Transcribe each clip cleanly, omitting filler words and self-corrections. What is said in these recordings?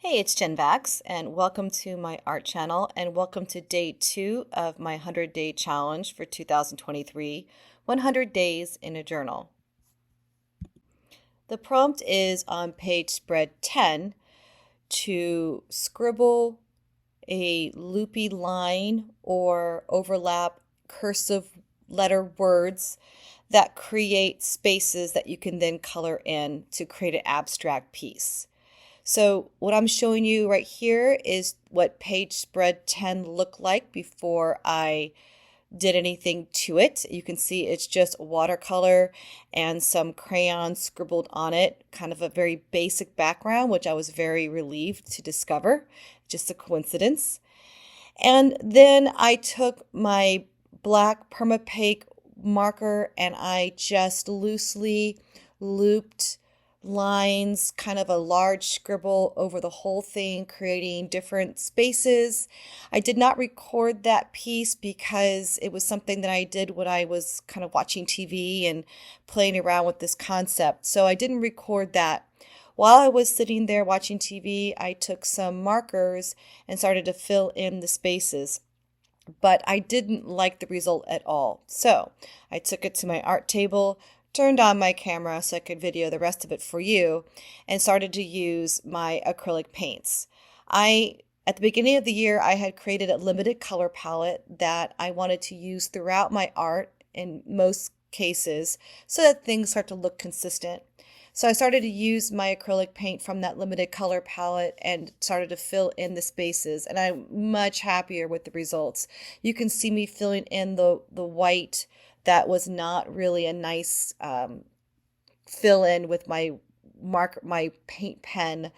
Hey, it's Jen Vax, and welcome to my art channel, and welcome to day 2 of my 100-day challenge for 2023, 100 days in a journal. The prompt is on page spread 10 to scribble a loopy line or overlap cursive letter words that create spaces that you can then color in to create an abstract piece. So what I'm showing you right here is what page spread 10 looked like before I did anything to it. You can see it's just watercolor and some crayons scribbled on it, kind of a very basic background, which I was very relieved to discover, just a coincidence. And then I took my black permapaque marker and I just loosely looped lines, kind of a large scribble over the whole thing, creating different spaces. I did not record that piece because it was something that I did when I was kind of watching TV and playing around with this concept. So I didn't record that. While I was sitting there watching TV, I took some markers and started to fill in the spaces. But I didn't like the result at all. So I took it to my art table, turned on my camera so I could video the rest of it for you, and started to use my acrylic paints. At the beginning of the year, I had created a limited color palette that I wanted to use throughout my art in most cases so that things start to look consistent. So I started to use my acrylic paint from that limited color palette and started to fill in the spaces, and I'm much happier with the results. You can see me filling in the white that was not really a nice fill in with my paint pen.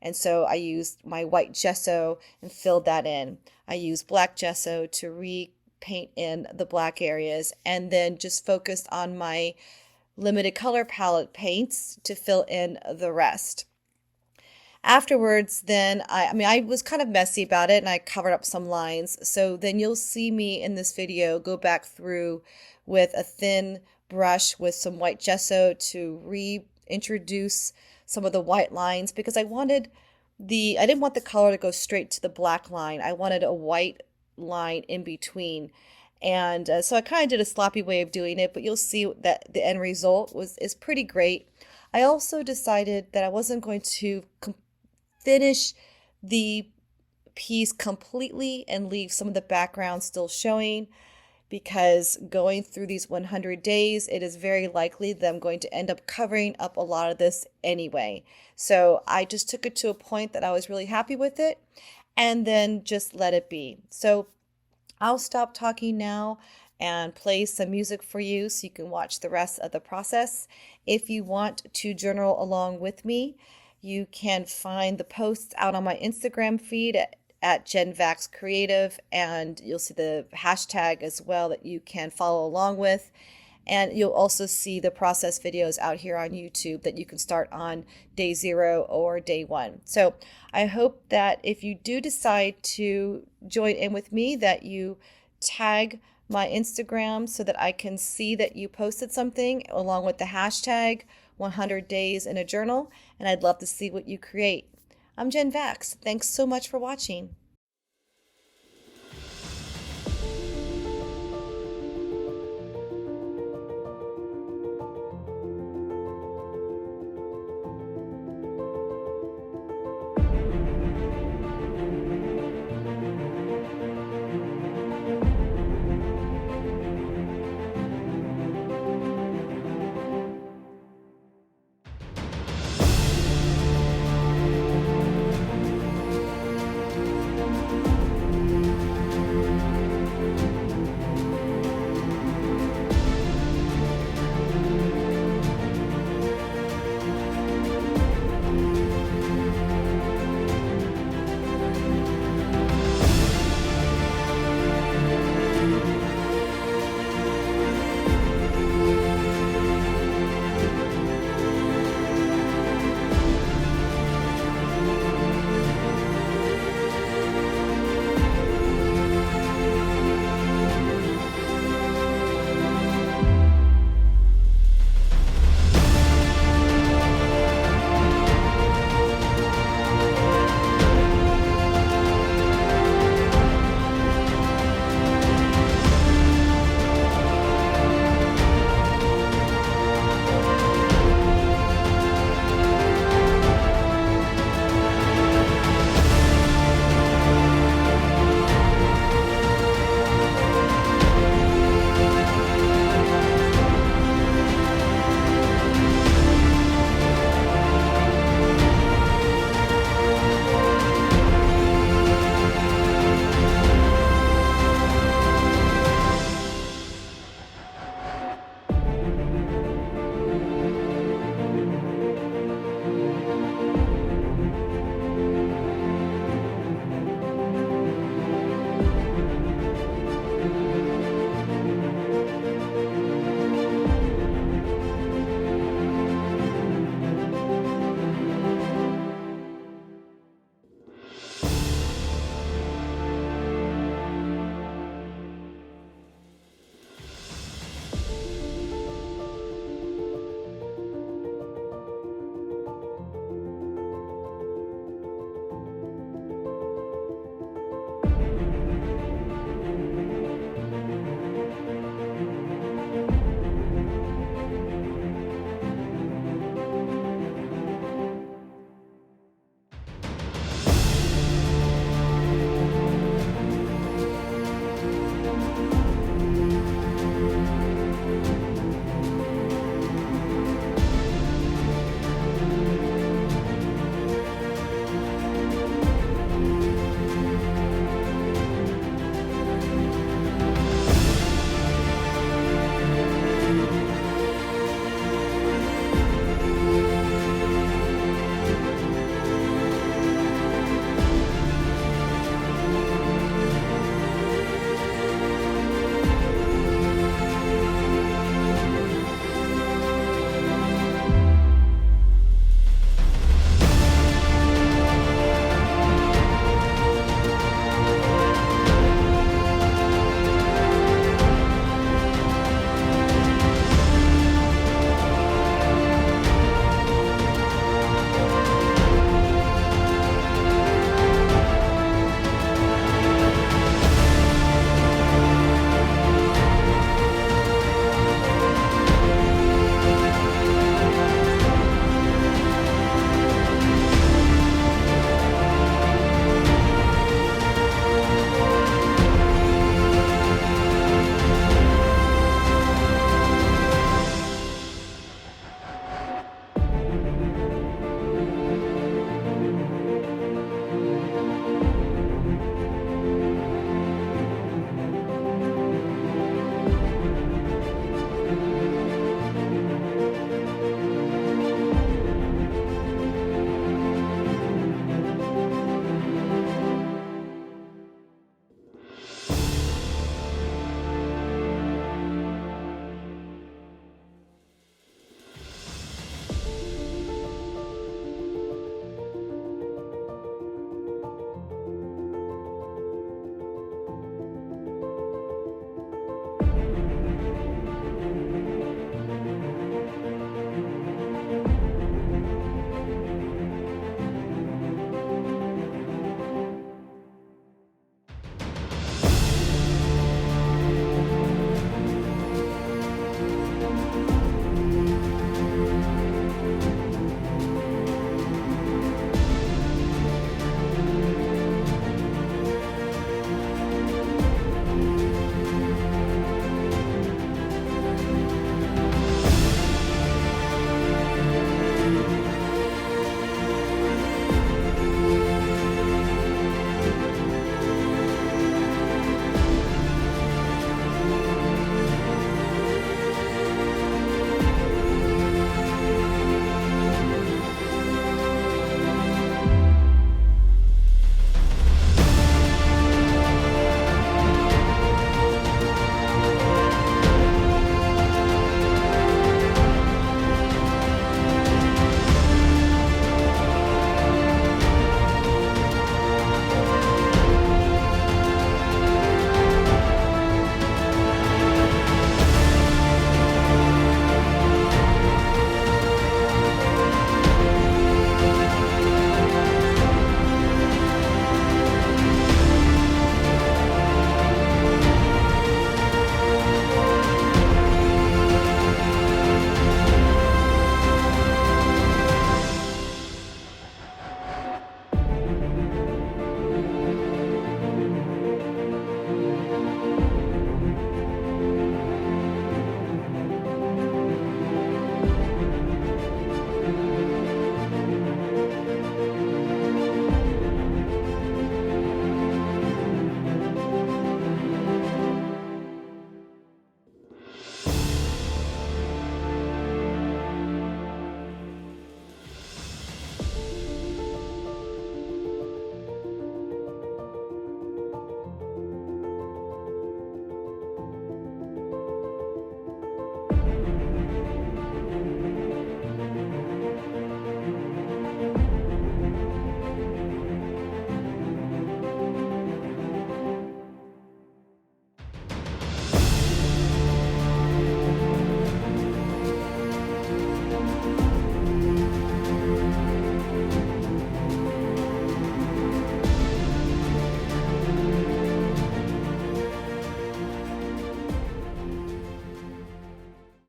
And so I used my white gesso and filled that in. I used black gesso to repaint in the black areas and then just focused on my limited color palette paints to fill in the rest. Afterwards, then, I was kind of messy about it and I covered up some lines. So then you'll see me in this video go back through with a thin brush with some white gesso to reintroduce some of the white lines because I didn't want the color to go straight to the black line. I wanted a white line in between. And so I kind of did a sloppy way of doing it, but you'll see that the end result is pretty great. I also decided that I wasn't going to finish the piece completely and leave some of the background still showing because going through these 100 days, it is very likely that I'm going to end up covering up a lot of this anyway. So I just took it to a point that I was really happy with it and then just let it be. So I'll stop talking now and play some music for you so you can watch the rest of the process. If you want to journal along with me, you can find the posts out on my Instagram feed at GenVaxCreative, and you'll see the hashtag as well that you can follow along with. And you'll also see the process videos out here on YouTube that you can start on day 0 or day 1. So I hope that if you do decide to join in with me, that you tag my Instagram so that I can see that you posted something along with the hashtag 100 days in a journal, and I'd love to see what you create. I'm Jen Vax. Thanks so much for watching.